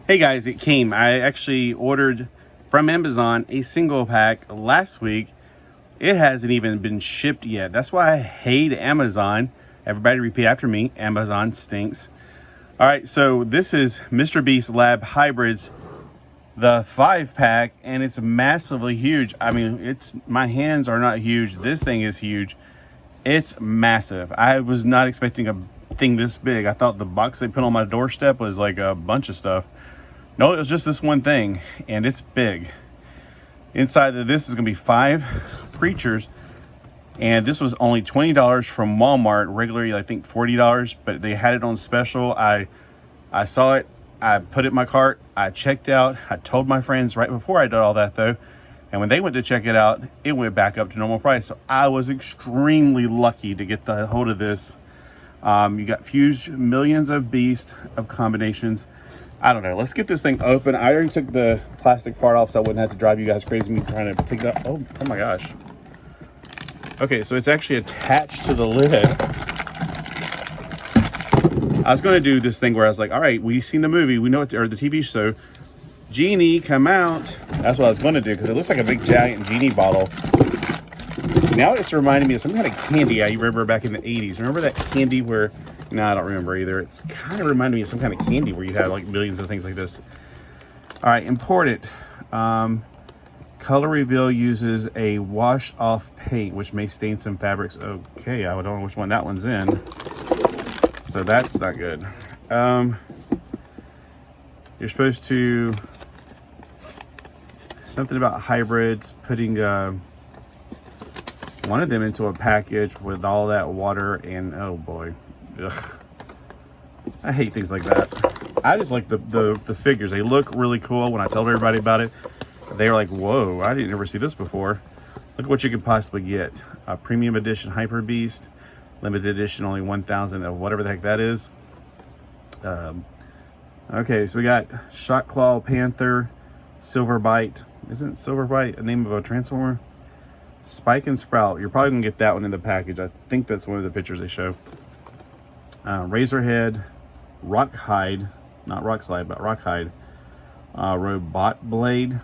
Hey guys, it came. I actually ordered from Amazon a single pack last week. It hasn't even been shipped yet. That's why I hate Amazon. Everybody repeat after me. Amazon stinks. All right, so this is Mr. Beast Lab Hybrids, the 5-pack, and it's massively huge. I mean, my hands are not huge. This thing is huge. It's massive. I was not expecting a thing this big. I thought the box they put on my doorstep was like a bunch of stuff. No, it was just this one thing, and it's big. Inside of this is going to be 5 preachers, and this was only $20 from Walmart. Regularly, I think $40, but they had it on special. I saw it. I put it in my cart. I checked out. I told my friends right before I did all that, though. And when they went to check it out, it went back up to normal price. So I was extremely lucky to get the hold of this. You got fused millions of beasts of combinations. I don't know. Let's get this thing open. I already took the plastic part off so I wouldn't have to drive you guys crazy me trying to take that. Oh my gosh. Okay, so it's actually attached to the lid. I was going to do this thing where I was like, all right, we've seen the movie. We know it, or the TV show. Genie, come out. That's what I was going to do because it looks like a big giant genie bottle. Now it's reminding me of some kind of candy I remember back in the 80s. Remember that candy where... No, I don't remember either. It's kind of reminded me of some kind of candy where you had like millions of things like this. All right, important. Color reveal uses a wash-off paint, which may stain some fabrics. Okay, I don't know which one that one's in. So that's not good. You're supposed to... Something about hybrids, putting one of them into a package with all that water and... Oh, boy. Ugh. I hate things like that. I just like the figures. They look really cool. When I told everybody about it, they were like, whoa, I didn't ever see this before. Look at what you could possibly get. A premium edition Hyper Beast, limited edition, only 1,000 of whatever the heck that is. Okay, so we got Shot Claw Panther, Silver Bite. Isn't Silver Bite a name of a Transformer? Spike and Sprout. You're probably gonna get that one in the package. I think that's one of the pictures they show. Razorhead, Rockhide, not Rockslide, but Rockhide, Robot Blade.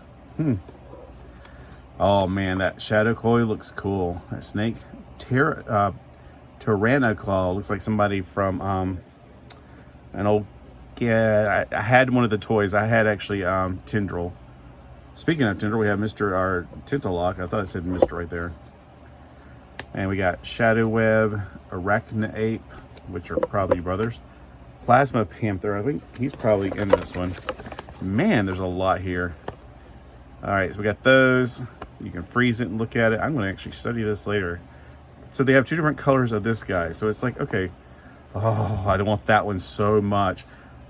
Oh man, that Shadow Coil looks cool. That snake, Tyranna Claw looks like somebody from an old. Yeah, I had one of the toys. I had actually Tendril. Speaking of Tendril, we have our Tentalock. I thought it said Mr. right there. And we got Shadow Web, Arachna Ape, which are probably brothers. Plasma Panther, I think he's probably in this one. Man, there's a lot here. All right, so we got those. You can freeze it and look at it. I'm going to actually study this later. So they have 2 different colors of this guy. So it's like, okay. Oh, I don't want that one so much.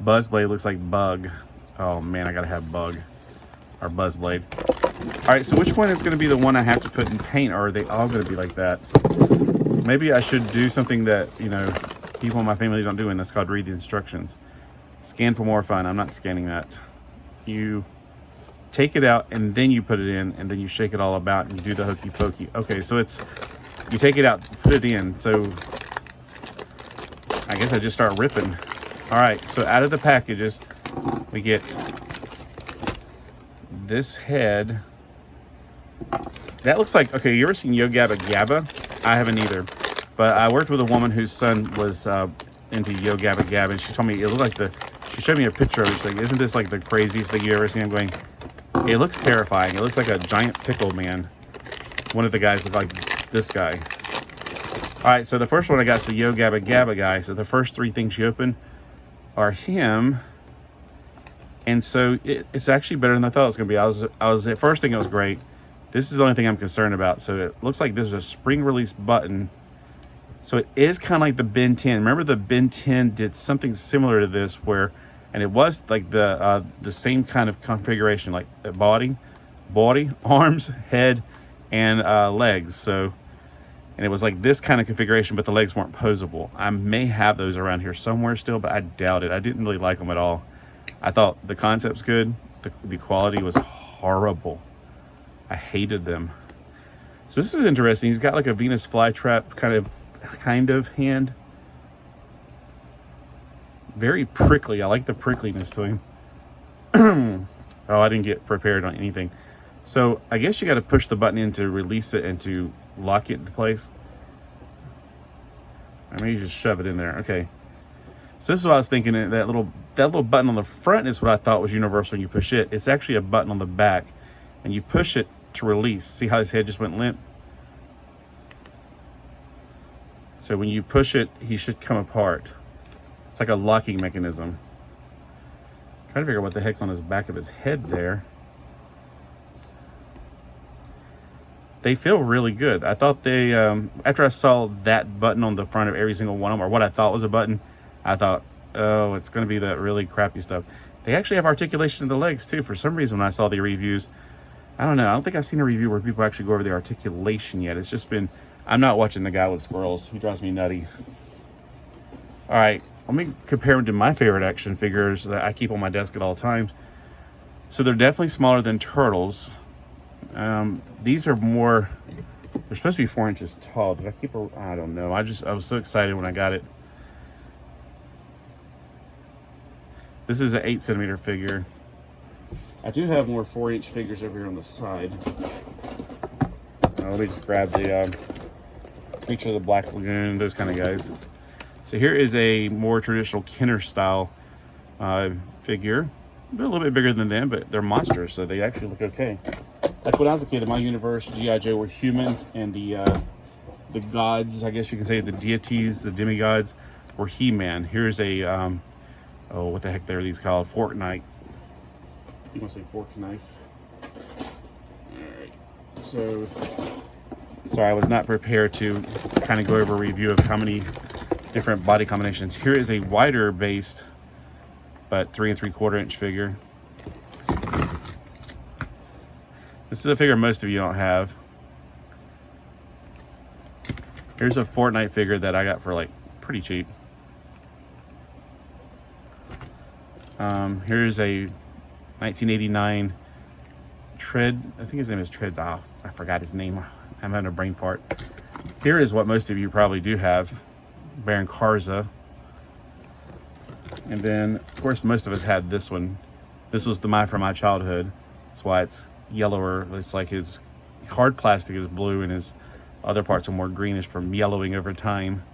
Buzzblade looks like Bug. Oh man, I got to have Bug or Buzzblade. All right, so which one is going to be the one I have to put in paint, or are they all going to be like that? Maybe I should do something that, people in my family don't do, and that's called read the instructions. Scan for more fun. I'm not scanning that. You take it out, and then you put it in, and then you shake it all about, and you do the hokey pokey. Okay, so it's, you take it out, put it in. So I guess I just start ripping. All right, so out of the packages, we get this head. That looks like, okay, you ever seen Yo Gabba Gabba? I haven't either. But I worked with a woman whose son was into Yo Gabba Gabba, and she told me it looked like she showed me a picture of it. She's like, isn't this like the craziest thing you ever seen? I'm going, it looks terrifying. It looks like a giant pickle man. One of the guys is like this guy. All right, so the first one I got is the Yo Gabba Gabba guy. So the first 3 things you open are him. And so it's actually better than I thought it was going to be. I was at first thinking it was great. This is the only thing I'm concerned about. So it looks like this is a spring release button. So it is kind of like the Ben 10. Remember the Ben 10 did something similar to this where, and it was like the same kind of configuration, like the body, arms, head, and legs. So, and it was like this kind of configuration, but the legs weren't posable. I may have those around here somewhere still, but I doubt it. I didn't really like them at all. I thought the concept's good. The quality was horrible. I hated them. So this is interesting. He's got like a Venus flytrap kind of hand. Very prickly. I like the prickliness to him. Oh, I didn't get prepared on anything. So I guess you got to push the button in to release it and to lock it into place. I mean, you just shove it in there. Okay. So this is what I was thinking. That little button on the front is what I thought was universal. When you push it, it's actually a button on the back, and you push it to release. See how his head just went limp? So when you push it, he should come apart. It's like a locking mechanism. I'm trying to figure out what the heck's on his back of his head there. They feel really good. I thought they, after I saw that button on the front of every single one of them, or what I thought was a button, I thought, oh, it's going to be that really crappy stuff. They actually have articulation in the legs too. For some reason, when I saw the reviews, I don't know. I don't think I've seen a review where people actually go over the articulation yet. It's just been, I'm not watching the guy with squirrels. He drives me nutty. All right, let me compare them to my favorite action figures that I keep on my desk at all times. So they're definitely smaller than turtles. These are more, they're supposed to be 4 inches tall. Did I keep a, I don't know. I was so excited when I got it. This is an 8 centimeter figure. I do have more 4-inch figures over here on the side. Let me just grab the Creature of the Black Lagoon, those kind of guys. So here is a more traditional Kenner style figure. They're a little bit bigger than them, but they're monsters, so they actually look okay. Like when I was a kid in my universe, G.I. Joe were humans, and the gods, I guess you can say, the deities, the demigods, were He-Man. Here's a, oh, what the heck are these called? Fork knife. You want to say fork knife? Alright. So, sorry, I was not prepared to kind of go over a review of how many different body combinations. Here is a wider based, but 3 3/4 inch figure. This is a figure most of you don't have. Here's a Fortnite figure that I got for like pretty cheap. Here's a 1989 Tread. I think his name is Tread. Oh, I forgot his name. I'm having a brain fart. Here is what most of you probably do have. Baron Karza. And then, of course, most of us had this one. This was from my childhood. That's why it's yellower. It's like his hard plastic is blue and his other parts are more greenish from yellowing over time.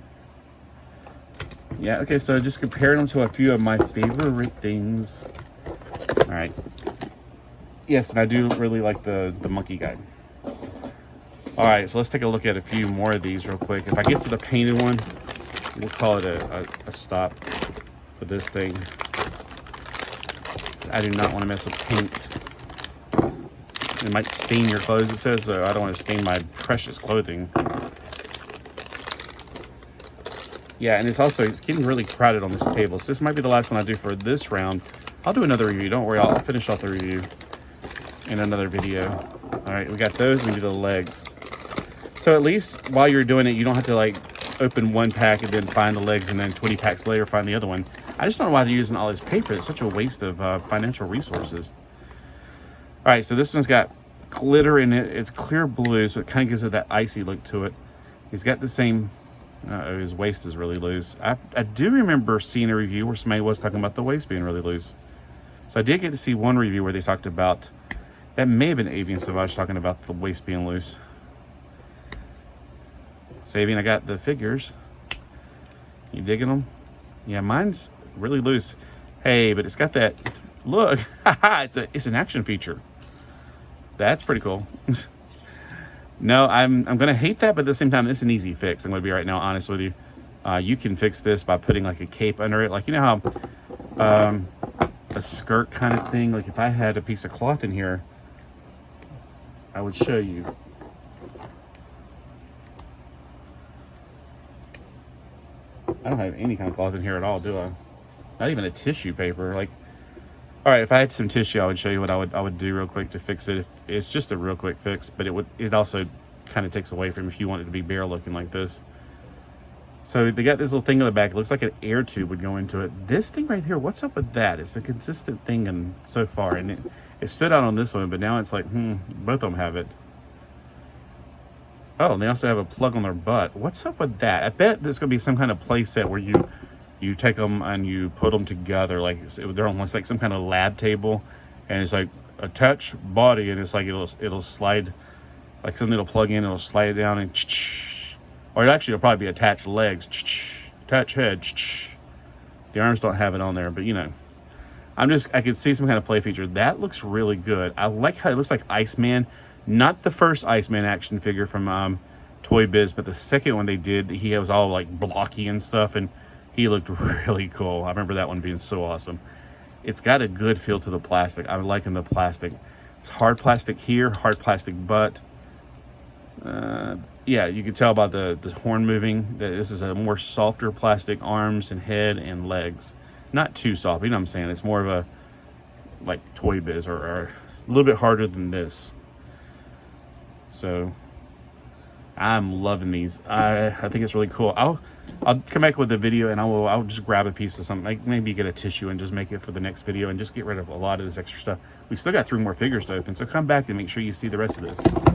Yeah, okay, so just comparing them to a few of my favorite things. All right. Yes, and I do really like the monkey guy. All right, so let's take a look at a few more of these real quick. If I get to the painted one, we'll call it a stop for this thing. I do not want to mess with paint. It might stain your clothes, it says, so I don't want to stain my precious clothing. Yeah, and it's getting really crowded on this table. So this might be the last one I do for this round. I'll do another review, don't worry, I'll finish off the review in another video. All right, we got those and do the legs. So at least while you're doing it, you don't have to like open one pack and then find the legs and then 20 packs later find the other one. I just don't know why they're using all this paper. It's such a waste of financial resources. All right, so this one's got glitter in it. It's clear blue, so it kind of gives it that icy look to it. He's got the same, his waist is really loose. I do remember seeing a review where somebody was talking about the waist being really loose. So I did get to see one review where they talked about, that may have been Avian Savage talking about the waist being loose. So Avian, I got the figures. You digging them? Yeah, mine's really loose. Hey, but it's got that, look, it's an action feature. That's pretty cool. No, I'm gonna hate that, but at the same time, it's an easy fix. I'm gonna be right now honest with you. You can fix this by putting like a cape under it. Like, you know how a skirt kind of thing, like if I had a piece of cloth in here, I would show you. I don't have any kind of cloth in here at all, do I? Not even a tissue paper. Like, all right, if I had some tissue, I would show you what I would do real quick to fix it. It's just a real quick fix, but it also kind of takes away from if you want it to be bare looking like this. So they got this little thing on the back. It looks like an air tube would go into it. This thing right here, what's up with that? It's a consistent thing and so far, and it stood out on this one, but now it's like, both of them have it. Oh, and they also have a plug on their butt. What's up with that? I bet there's going to be some kind of play set where you you take them and you put them together like they're almost like some kind of lab table, and it's like attach body, and it's like it'll slide like something that'll plug in, it'll slide it down, and or actually it'll probably be attached legs, attach head. The arms don't have it on there, but you know, I could see some kind of play feature. That looks really good. I like how it looks like Iceman, not the first Iceman action figure from Toy Biz, but the second one they did. He was all like blocky and stuff, and he looked really cool. I remember that one being so awesome. It's got a good feel to the plastic. I'm liking the plastic. It's hard plastic here, hard plastic butt. Yeah, you can tell about the horn moving. This is a more softer plastic arms and head and legs. Not too soft, you know what I'm saying? It's more of a like Toy Biz or a little bit harder than this. So I'm loving these. I think it's really cool. I'll come back with a video, and I'll just grab a piece of something, like maybe get a tissue and just make it for the next video and just get rid of a lot of this extra stuff. We still got 3 more figures to open, so come back and make sure you see the rest of this.